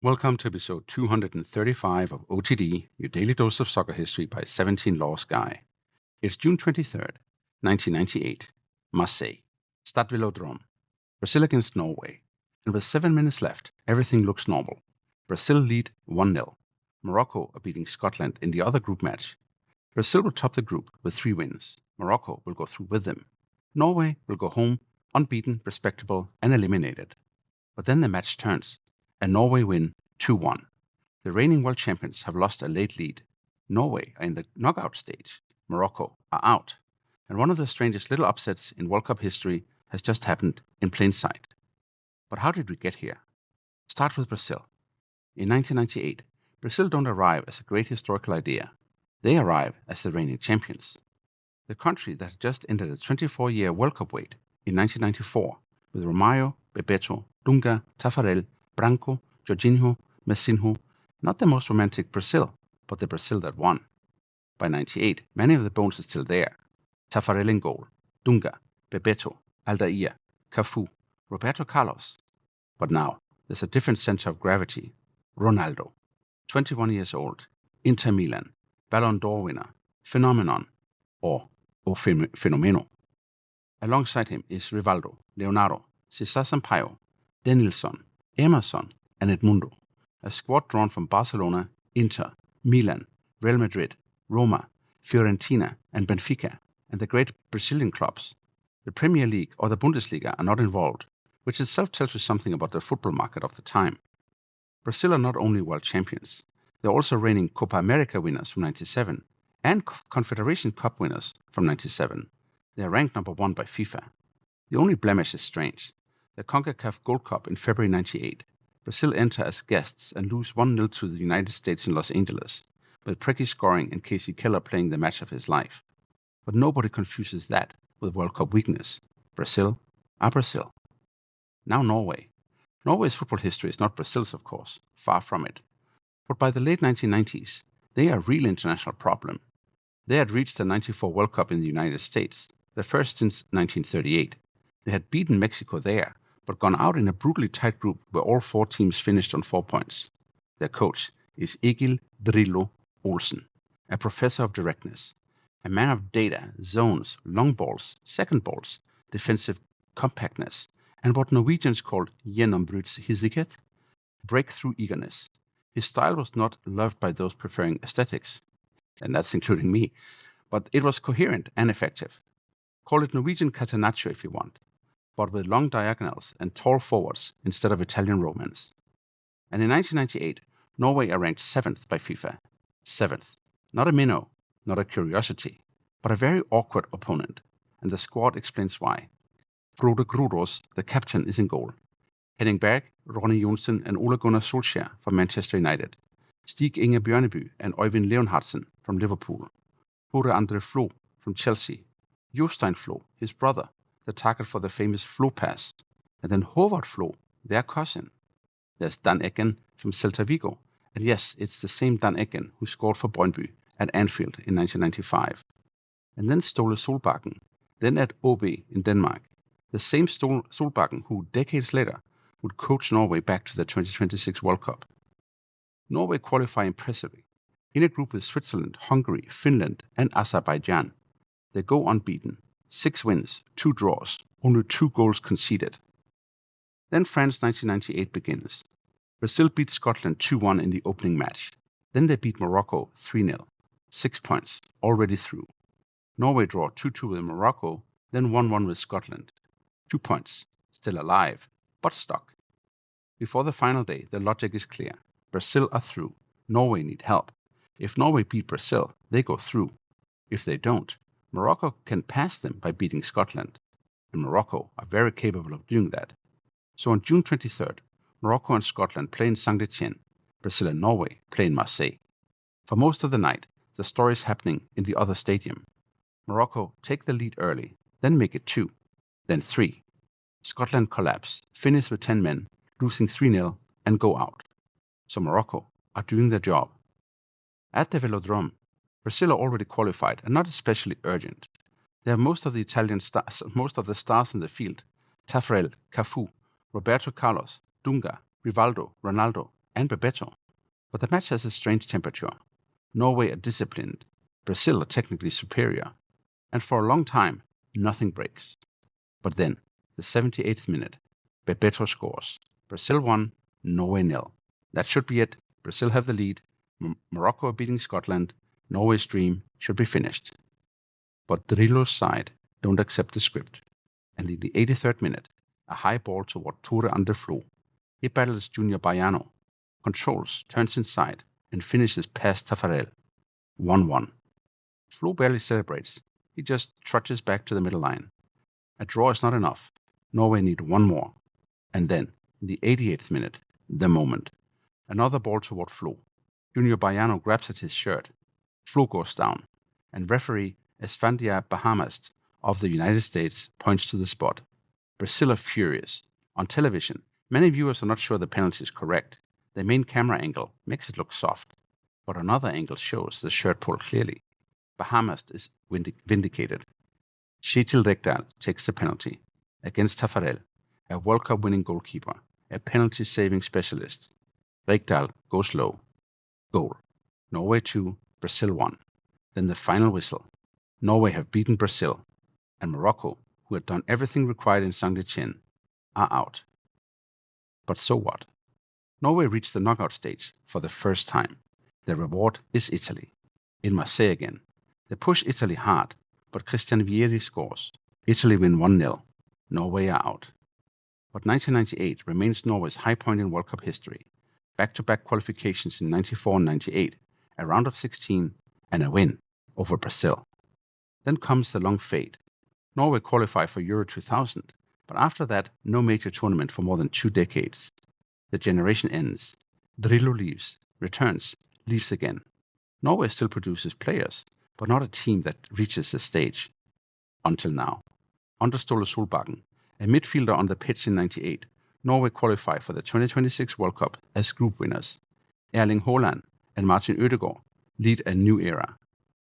Welcome to episode 235 of OTD, your daily dose of soccer history by 17 Laws Guy. It's June 23rd, 1998. Marseille, Stade Velodrome, Brazil against Norway. And with 7 minutes left, everything looks normal. Brazil lead 1-0. Morocco are beating Scotland in the other group match. Brazil will top the group with 3 wins. Morocco will go through with them. Norway will go home, unbeaten, respectable, and eliminated. But then the match turns, and Norway win 2-1. The reigning world champions have lost a late lead. Norway are in the knockout stage. Morocco are out. And one of the strangest little upsets in World Cup history has just happened in plain sight. But how did we get here? Start with Brazil. In 1998, Brazil don't arrive as a great historical idea. They arrive as the reigning champions. The country that had just entered a 24-year World Cup wait in 1994 with Romário, Bebeto, Dunga, Taffarel, Branco, Jorginho, Messinho, not the most romantic Brazil, but the Brazil that won. By 98, many of the bones are still there. Taffarel in goal, Dunga, Bebeto, Aldair, Cafu, Roberto Carlos. But now, there's a different center of gravity. Ronaldo, 21 years old, Inter Milan, Ballon d'Or winner, phenomenon, or O Fenomeno. Alongside him is Rivaldo, Leonardo, Cesar Sampaio, Denilson, Emerson, and Edmundo, a squad drawn from Barcelona, Inter, Milan, Real Madrid, Roma, Fiorentina, and Benfica, and the great Brazilian clubs. The Premier League or the Bundesliga are not involved, which itself tells you something about the football market of the time. Brazil are not only world champions, they're also reigning Copa América winners from 97 and Confederations Cup winners from 97. They are ranked number 1 by FIFA. The only blemish is strange. The CONCACAF Gold Cup in February 98. Brazil enter as guests and lose 1-0 to the United States in Los Angeles, with Preki scoring and Casey Keller playing the match of his life. But nobody confuses that with World Cup weakness. Brazil are Brazil. Now Norway. Norway's football history is not Brazil's, of course, far from it. But by the late 1990s, they are a real international problem. They had reached the 94 World Cup in the United States, the first since 1938. They had beaten Mexico there, but gone out in a brutally tight group where all 4 teams finished on 4 points. Their coach is Egil Olsen, a professor of directness, a man of data, zones, long balls, second balls, defensive compactness, and what Norwegians call gjennombruddshissighet, breakthrough eagerness. His style was not loved by those preferring aesthetics, and that's including me, but it was coherent and effective. Call it Norwegian catenaccio if you want, but with long diagonals and tall forwards instead of Italian romance. And in 1998, Norway are ranked 7th by FIFA. 7th. Not a minnow, not a curiosity, but a very awkward opponent, and the squad explains why. Frode Grodås, the captain, is in goal. Henning Berg, Ronny Johnsen, and Ole Gunnar Solskjaer from Manchester United. Stig Inge Bjørneby and Øyvind Leonhardsen from Liverpool. Tore André Flo from Chelsea. Jostein Flo, his brother, the target for the famous Flo pass. And then Håvard Flo, their cousin. There's Dan Eggen from Celta Vigo. And yes, it's the same Dan Eggen who scored for Brøndby at Anfield in 1995. And then Ståle Solbakken, then at OB in Denmark. The same Ståle Solbakken who, decades later, would coach Norway back to the 2026 World Cup. Norway qualify impressively. In a group with Switzerland, Hungary, Finland, and Azerbaijan. They go unbeaten. 6 wins, 2 draws, only 2 goals conceded. Then France 1998 begins. Brazil beat Scotland 2-1 in the opening match. Then they beat Morocco 3-0. 6 points, already through. Norway draw 2-2 with Morocco, then 1-1 with Scotland. 2 points, still alive, but stuck. Before the final day, the logic is clear. Brazil are through. Norway need help. If Norway beat Brazil, they go through. If they don't, Morocco can pass them by beating Scotland. And Morocco are very capable of doing that. So on June 23rd, Morocco and Scotland play in Saint-Étienne. Brazil and Norway play in Marseille. For most of the night, the story is happening in the other stadium. Morocco take the lead early, then make it 2, then 3. Scotland collapse, finish with 10 men, losing 3-0, and go out. So Morocco are doing their job. At the Velodrome, Brazil are already qualified and not especially urgent. They have most of the stars in the field: Taffarel, Cafu, Roberto Carlos, Dunga, Rivaldo, Ronaldo, and Bebeto. But the match has a strange temperature. Norway are disciplined, Brazil are technically superior, and for a long time, nothing breaks. But then, the 78th minute, Bebeto scores. Brazil 1, Norway 0. That should be it. Brazil have the lead. Morocco are beating Scotland. Norway's dream should be finished. But Drillo's side don't accept the script. And in the 83rd minute, a high ball toward Tore André Flo. He battles Junior Baiano, controls, turns inside, and finishes past Taffarel. 1-1. Flo barely celebrates. He just trudges back to the middle line. A draw is not enough. Norway need one more. And then, in the 88th minute, the moment. Another ball toward Flo. Junior Baiano grabs at his shirt. Flo goes down, and referee Esfandia Bahamas of the United States points to the spot. Brazil are furious. On television, many viewers are not sure the penalty is correct. The main camera angle makes it look soft, but another angle shows the shirt pull clearly. Bahamas is vindicated. Kjetil Rekdal takes the penalty against Taffarel, a World Cup winning goalkeeper, a penalty saving specialist. Rekdal goes low. Goal. Norway 2, Brazil 1. Then the final whistle. Norway have beaten Brazil, and Morocco, who had done everything required in Saint-Etienne, are out. But so what? Norway reached the knockout stage for the first time. The reward is Italy. In Marseille again. They push Italy hard, but Christian Vieri scores. Italy win 1-0. Norway are out. But 1998 remains Norway's high point in World Cup history. Back-to-back qualifications in 94 and 98, a round of 16, and a win over Brazil. Then comes the long fade. Norway qualify for Euro 2000, but after that, no major tournament for more than 2 decades. The generation ends. Drillo leaves, returns, leaves again. Norway still produces players, but not a team that reaches the stage. Until now. Under Ståle Solbakken, a midfielder on the pitch in 98, Norway qualify for the 2026 World Cup as group winners. Erling Haaland and Martin Ødegaard lead a new era.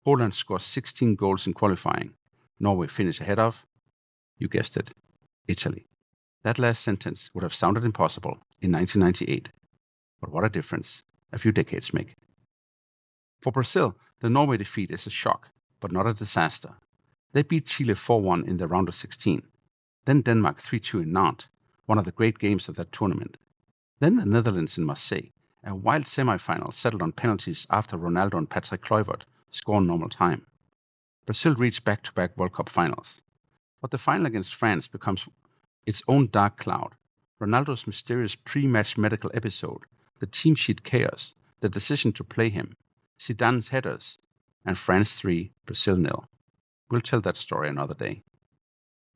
Haaland scores 16 goals in qualifying. Norway finish ahead of, you guessed it, Italy. That last sentence would have sounded impossible in 1998. But what a difference a few decades make. For Brazil, the Norway defeat is a shock, but not a disaster. They beat Chile 4-1 in the round of 16. Then Denmark 3-2 in Nantes, one of the great games of that tournament. Then the Netherlands in Marseille, a wild semi-final settled on penalties after Ronaldo and Patrick Kluivert scored normal time. Brazil reached back-to-back World Cup finals. But the final against France becomes its own dark cloud. Ronaldo's mysterious pre-match medical episode, the team sheet chaos, the decision to play him, Zidane's headers, and France 3, Brazil 0. We'll tell that story another day.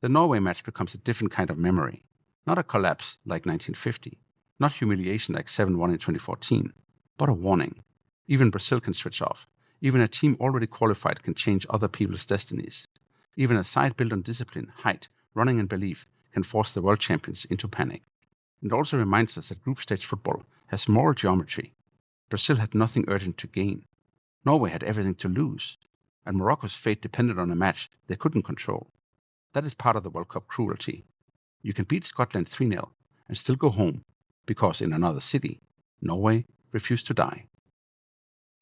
The Norway match becomes a different kind of memory. Not a collapse like 1950, not humiliation like 7-1 in 2014, but a warning. Even Brazil can switch off. Even a team already qualified can change other people's destinies. Even a side built on discipline, height, running and belief can force the world champions into panic. It also reminds us that group stage football has moral geometry. Brazil had nothing urgent to gain. Norway had everything to lose. And Morocco's fate depended on a match they couldn't control. That is part of the World Cup cruelty. You can beat Scotland 3-0 and still go home, because in another city, Norway refused to die.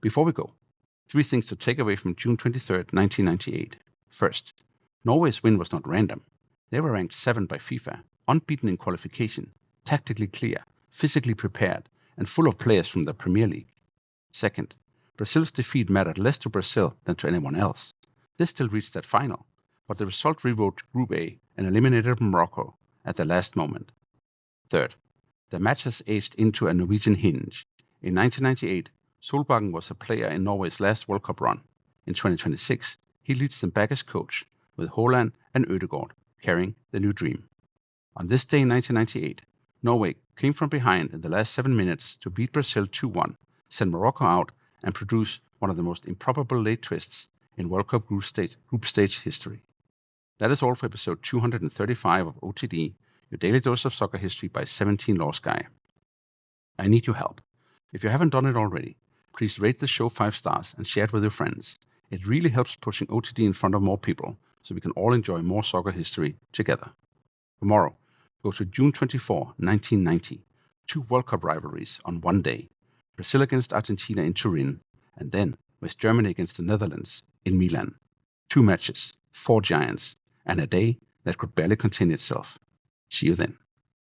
Before we go, 3 things to take away from June 23, 1998. First, Norway's win was not random. They were ranked 7 by FIFA, unbeaten in qualification, tactically clear, physically prepared, and full of players from the Premier League. Second, Brazil's defeat mattered less to Brazil than to anyone else. They still reached that final, but the result rewrote Group A and eliminated Morocco at the last moment. Third, the match has aged into a Norwegian hinge. In 1998, Solbakken was a player in Norway's last World Cup run. In 2026, he leads them back as coach, with Haaland and Ødegaard carrying the new dream. On this day in 1998, Norway came from behind in the last 7 minutes to beat Brazil 2-1, send Morocco out, and produce one of the most improbable late twists in World Cup group stage history. That is all for episode 235 of OTD, your daily dose of soccer history by 17 Lost Guy. I need your help. If you haven't done it already, please rate the show 5 stars and share it with your friends. It really helps pushing OTD in front of more people, so we can all enjoy more soccer history together. Tomorrow, go to June 24, 1990, 2 World Cup rivalries on one day. Brazil against Argentina in Turin, and then West Germany against the Netherlands in Milan. 2 matches, 4 giants, and a day that could barely contain itself. See you then.